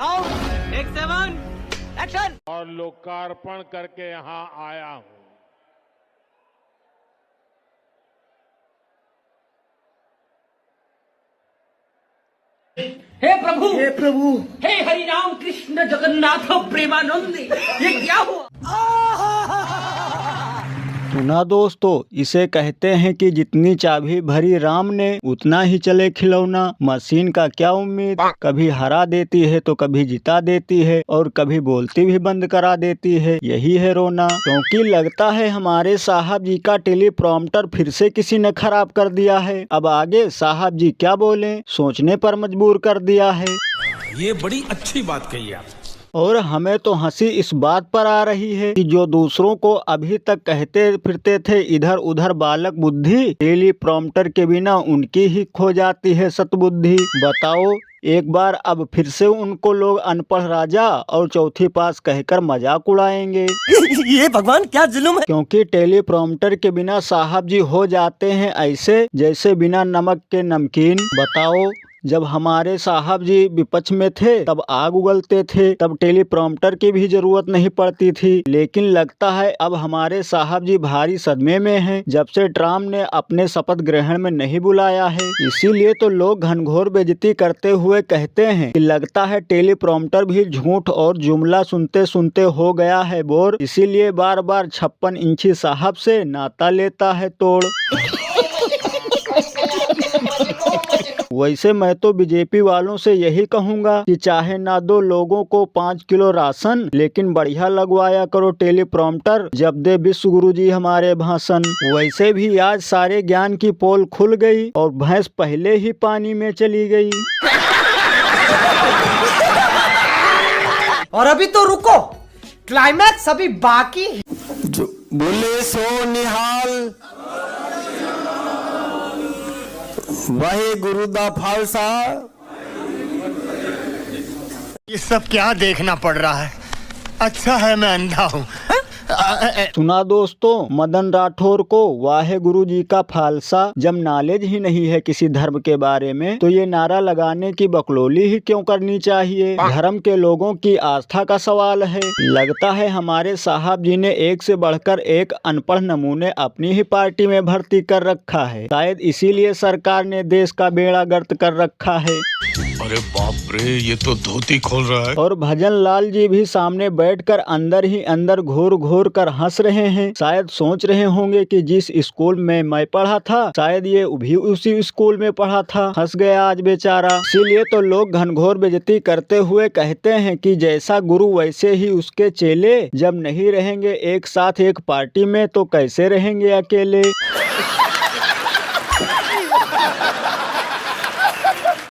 Take 7 action. और लोकार्पण करके यहाँ आया हूँ। हे प्रभु, हे हरि राम कृष्ण जगन्नाथ प्रेमानंद, ये क्या हुआ? सुना दोस्तों, इसे कहते हैं कि जितनी चाबी भरी राम ने उतना ही चले खिलौना। मशीन का क्या उम्मीद, कभी हरा देती है तो कभी जिता देती है और कभी बोलती भी बंद करा देती है। यही है रोना, क्योंकि लगता है हमारे साहब जी का टेलीप्रॉम्प्टर फिर से किसी ने खराब कर दिया है। अब आगे साहब जी क्या बोले, सोचने पर मजबूर कर दिया है। ये बड़ी अच्छी बात कही आप। और हमें तो हंसी इस बात पर आ रही है कि जो दूसरों को अभी तक कहते फिरते थे इधर उधर बालक बुद्धि, टेलीप्रॉम्प्टर के बिना उनकी ही खो जाती है सतबुद्धि। बताओ, एक बार अब फिर से उनको लोग अनपढ़ राजा और चौथी पास कहकर मजाक उड़ाएंगे। ये भगवान क्या जुल्म है। क्योंकि टेलीप्रॉम्प्टर के बिना साहब जी हो जाते हैं ऐसे जैसे बिना नमक के नमकीन। बताओ, जब हमारे साहब जी विपक्ष में थे तब आग उगलते थे, तब टेलीप्रॉम्प्टर की भी जरूरत नहीं पड़ती थी। लेकिन लगता है अब हमारे साहब जी भारी सदमे में हैं, जब से ट्रम्प ने अपने शपथ ग्रहण में नहीं बुलाया है। इसीलिए तो लोग घनघोर बेइज्जती करते हुए कहते हैं कि लगता है टेलीप्रॉम्प्टर भी झूठ और जुमला सुनते सुनते हो गया है बोर, इसीलिए बार बार 56 इंची साहब से नाता लेता है तोड़। वैसे मैं तो बीजेपी वालों से यही कहूंगा कि चाहे ना दो लोगों को 5 किलो राशन, लेकिन बढ़िया लगवाया करो टेलीप्रॉम्प्टर जब दे विश्व गुरु जी हमारे भाषण। वैसे भी आज सारे ज्ञान की पोल खुल गई और भैंस पहले ही पानी में चली गई। और अभी तो रुको, क्लाइमैक्स अभी बाकी है। जो बोले सो निहाल, वही गुरु दा फालसा। ये सब क्या देखना पड़ रहा है? अच्छा है मैं अंधा हूँ। सुना दोस्तों, मदन राठौर को वाहे गुरु जी का फालसा। जब नॉलेज ही नहीं है किसी धर्म के बारे में तो ये नारा लगाने की बकलोली ही क्यों करनी चाहिए। धर्म के लोगों की आस्था का सवाल है। लगता है हमारे साहब जी ने एक से बढ़कर एक अनपढ़ नमूने अपनी ही पार्टी में भर्ती कर रखा है। शायद इसीलिए सरकार ने देश का बेड़ा गर्क कर रखा है। अरे बाप रे, ये तो धोती खोल रहा है। और भजन लाल जी भी सामने बैठकर अंदर ही अंदर घूर घूर कर हंस रहे हैं। शायद सोच रहे होंगे कि जिस स्कूल में मैं पढ़ा था शायद ये भी उसी स्कूल में पढ़ा था। हंस गया आज बेचारा। इसीलिए तो लोग घनघोर बेइज्जती करते हुए कहते हैं कि जैसा गुरु वैसे ही उसके चेले। जब नहीं रहेंगे एक साथ एक पार्टी में तो कैसे रहेंगे अकेले।